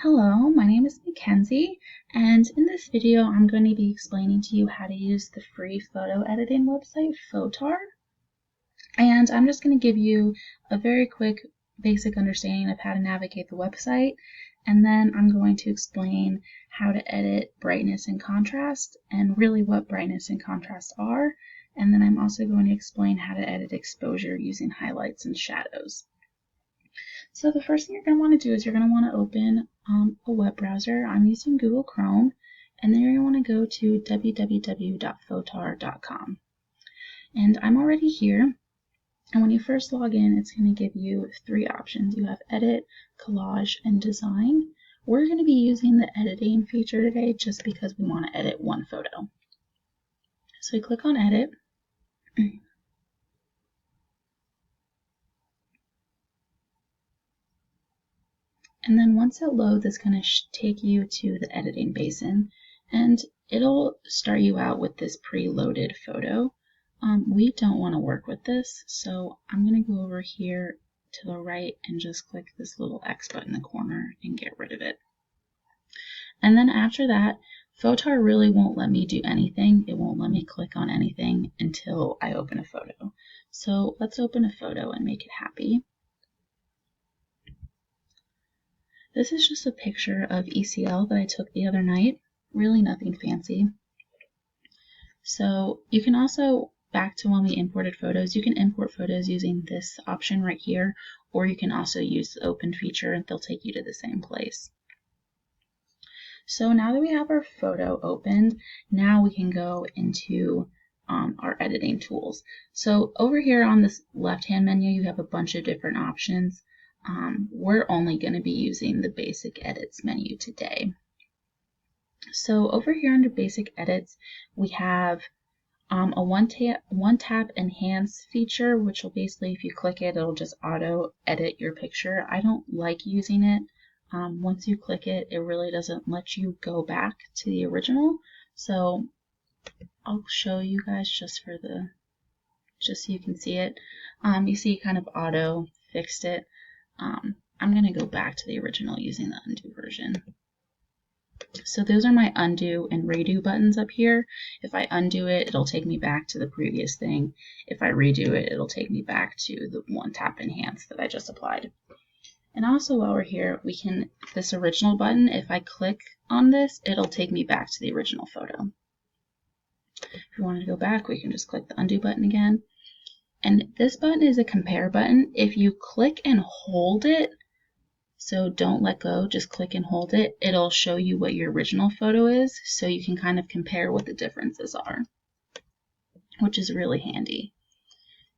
Hello, my name is Mackenzie, and in this video I'm going to be explaining to you how to use the free photo editing website Fotor. And I'm just going to give you a very quick basic understanding of how to navigate the website, and then I'm going to explain how to edit brightness and contrast, and really what brightness and contrast are, and then I'm also going to explain how to edit exposure using highlights and shadows. So the first thing you're going to want to do is you're going to want to open a web browser. I'm using Google Chrome, and then you're going to want to go to www.fotor.com. And I'm already here, and when you first log in, it's going to give you three options. You have Edit, Collage, and Design. We're going to be using the editing feature today just because we want to edit one photo. So you click on Edit. And then once it loads, it's going to take you to the editing basin, and it'll start you out with this preloaded photo. We don't want to work with this, so I'm going to go over here to the right and just click this little X button in the corner and get rid of it. And then after that, Fotor really won't let me do anything. It won't let me click on anything until I open a photo. So let's open a photo and make it happy. This is just a picture of ECL that I took the other night. Really nothing fancy. So you can also, back to when we imported photos, you can import photos using this option right here, or you can also use the open feature and they'll take you to the same place. So now that we have our photo opened, now we can go into our editing tools. So over here on this left-hand menu, you have a bunch of different options. We're only going to be using the basic edits menu today. So over here under basic edits, we have a one tap enhance feature, which will basically, if you click it, it'll just auto edit your picture. I don't like using it. Once you click it, it really doesn't let you go back to the original. So I'll show you guys just so you can see it. You see kind of auto fixed it. I'm going to go back to the original using the undo version. So those are my undo and redo buttons up here. If I undo it, it'll take me back to the previous thing. If I redo it, it'll take me back to the one tap enhance that I just applied. And also while we're here, this original button, if I click on this, it'll take me back to the original photo. If we want to go back, we can just click the undo button again. And this button is a compare button. If you click and hold it, so don't let go, just click and hold it, it'll show you what your original photo is, so you can kind of compare what the differences are, which is really handy.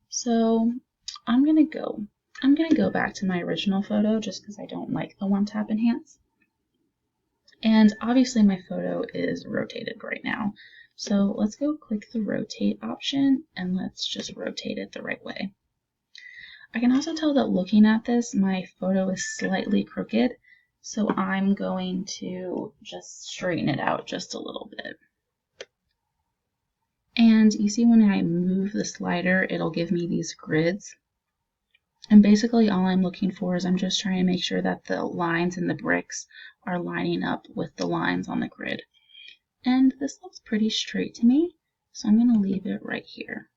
So I'm gonna go back to my original photo just because I don't like the one tap enhance. And obviously my photo is rotated right now. So let's go click the rotate option and let's just rotate it the right way. I can also tell that looking at this, my photo is slightly crooked, so I'm going to just straighten it out just a little bit. And you see when I move the slider, it'll give me these grids. And basically all I'm looking for is I'm just trying to make sure that the lines in the bricks are lining up with the lines on the grid. And this looks pretty straight to me, so I'm going to leave it right here.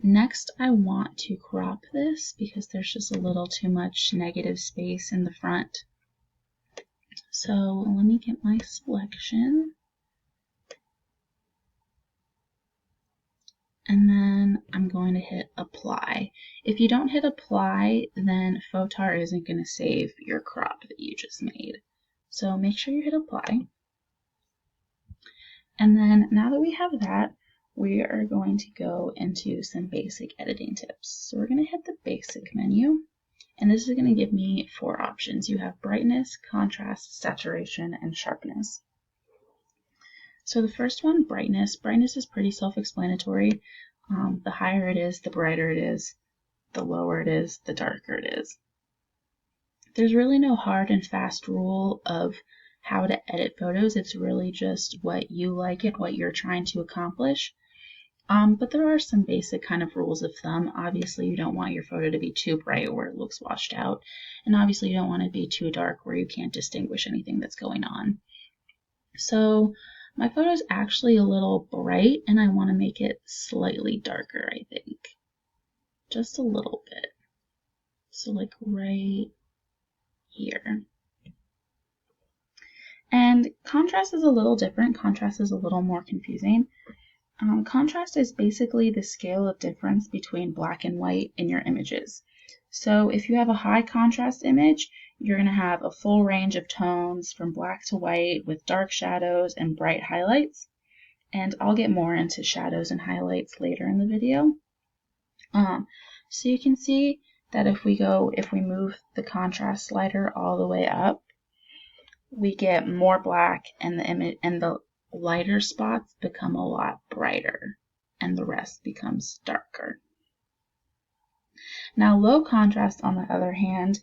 Next, I want to crop this because there's just a little too much negative space in the front. So let me get my selection. And then I'm going to hit apply. If you don't hit apply, then Fotor isn't going to save your crop that you just made. So make sure you hit apply. And then now that we have that, we are going to go into some basic editing tips. So we're going to hit the basic menu, and this is going to give me 4 options. You have brightness, contrast, saturation, and sharpness. So the first one, brightness. Brightness is pretty self-explanatory. The higher it is, the brighter it is. The lower it is, the darker it is. There's really no hard and fast rule of how to edit photos. It's really just what you like and what you're trying to accomplish. But there are some basic kind of rules of thumb. Obviously, you don't want your photo to be too bright where it looks washed out. And obviously, you don't want it to be too dark where you can't distinguish anything that's going on. So my photo is actually a little bright, and I want to make it slightly darker, I think. Just a little bit. So like right here. And contrast is a little different. Contrast is a little more confusing. Contrast is basically the scale of difference between black and white in your images. So if you have a high contrast image, you're going to have a full range of tones from black to white with dark shadows and bright highlights. And I'll get more into shadows and highlights later in the video. So you can see that if we move the contrast slider all the way up, we get more black, and the lighter spots become a lot brighter, and the rest becomes darker. Now, low contrast, on the other hand,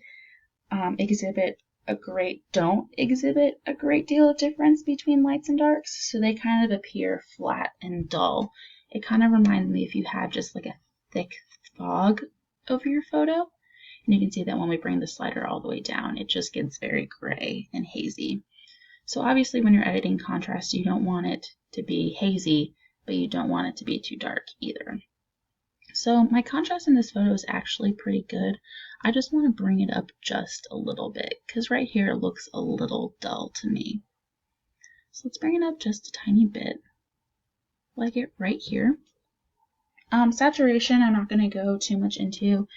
don't exhibit a great deal of difference between lights and darks, so they kind of appear flat and dull. It kind of reminds me if you had just like a thick fog over your photo. And you can see that when we bring the slider all the way down, it just gets very gray and hazy. So obviously when you're editing contrast, you don't want it to be hazy, but you don't want it to be too dark either. So my contrast in this photo is actually pretty good. I just want to bring it up just a little bit, because right here it looks a little dull to me. So let's bring it up just a tiny bit, like it right here. Saturation, I'm not going to go too much into.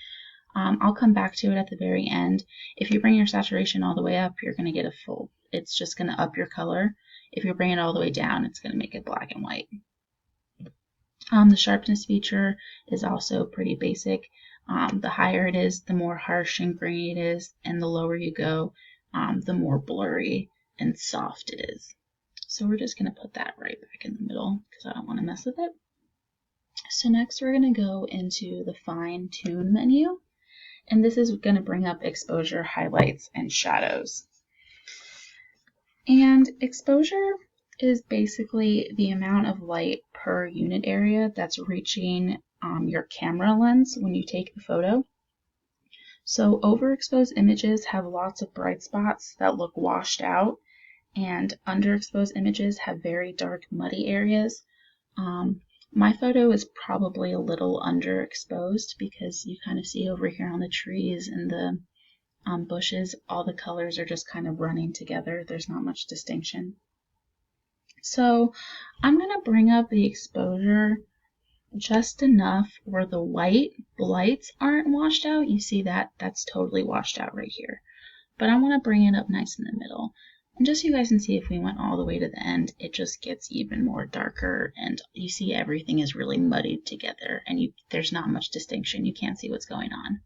I'll come back to it at the very end. If you bring your saturation all the way up, you're going to get a full. It's just going to up your color. If you bring it all the way down, it's going to make it black and white. The sharpness feature is also pretty basic. The higher it is, the more harsh and grainy it is, and the lower you go, the more blurry and soft it is. So we're just going to put that right back in the middle because I don't want to mess with it. So next we're going to go into the fine tune menu. And this is going to bring up exposure, highlights, and shadows. And exposure is basically the amount of light per unit area that's reaching your camera lens when you take the photo. So overexposed images have lots of bright spots that look washed out, and underexposed images have very dark, muddy areas. My photo is probably a little underexposed because you kind of see over here on the trees and the bushes, all the colors are just kind of running together. There's not much distinction. So I'm going to bring up the exposure just enough where the lights aren't washed out. You see that? That's totally washed out right here. But I want to bring it up nice in the middle. And just so you guys can see, if we went all the way to the end, it just gets even more darker, and you see everything is really muddied together, and there's not much distinction. You can't see what's going on.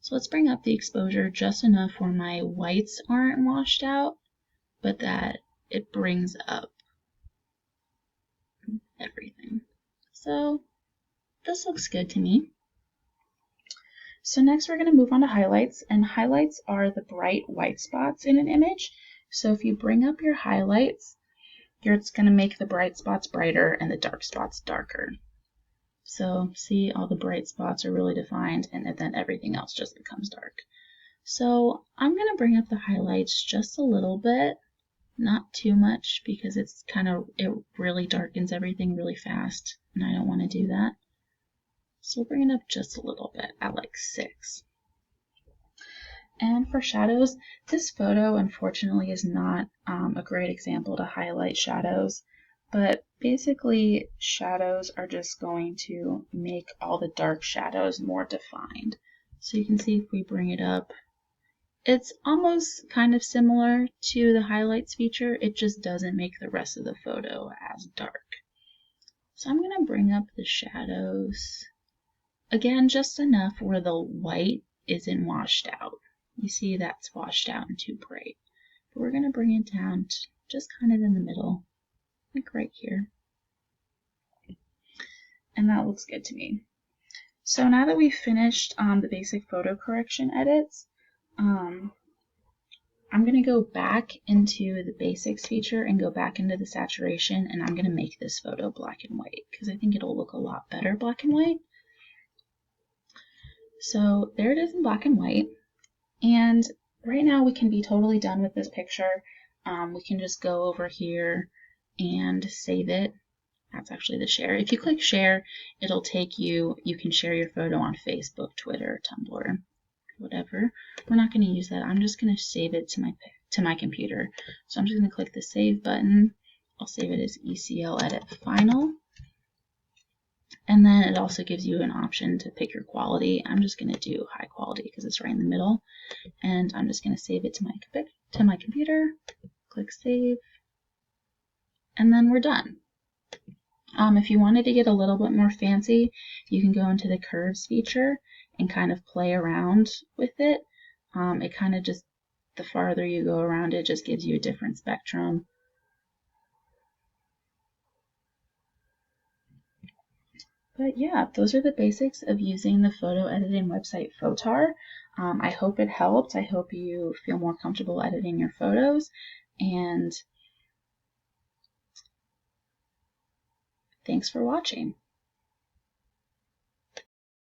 So let's bring up the exposure just enough where my whites aren't washed out, but that it brings up everything. So this looks good to me. So next we're going to move on to highlights, and highlights are the bright white spots in an image. So if you bring up your highlights, it's going to make the bright spots brighter and the dark spots darker. So see, all the bright spots are really defined, and then everything else just becomes dark. So I'm going to bring up the highlights just a little bit, not too much, because it really darkens everything really fast, and I don't want to do that. So we'll bring it up just a little bit at like 6. And for shadows, this photo unfortunately is not a great example to highlight shadows, but basically shadows are just going to make all the dark shadows more defined. So you can see if we bring it up, it's almost kind of similar to the highlights feature, it just doesn't make the rest of the photo as dark. So I'm going to bring up the shadows, again just enough where the white isn't washed out. You see that's washed out and too bright. But we're going to bring it down to just kind of in the middle, like right here. And that looks good to me. So now that we've finished the basic photo correction edits, I'm I'm going to go back into the basics feature and go back into the saturation, and I'm going to make this photo black and white because I think it'll look a lot better black and white. So there it is in black and white. And right now we can be totally done with this picture. We can just go over here and save it. That's actually the share. If you click share, it'll take you, you can share your photo on Facebook, Twitter, Tumblr, whatever. We're not going to use that. I'm just going to save it to my computer. So I'm just going to click the save button. I'll save it as ECL edit final. And then it also gives you an option to pick your quality. I'm just going to do high quality because it's right in the middle. And I'm just going to save it to my computer. Click save. And then we're done. If you wanted to get a little bit more fancy, you can go into the curves feature and kind of play around with it. It kind of just, the farther you go around it, just gives you a different spectrum. But yeah, those are the basics of using the photo editing website Fotor. I hope it helped. I hope you feel more comfortable editing your photos. And thanks for watching.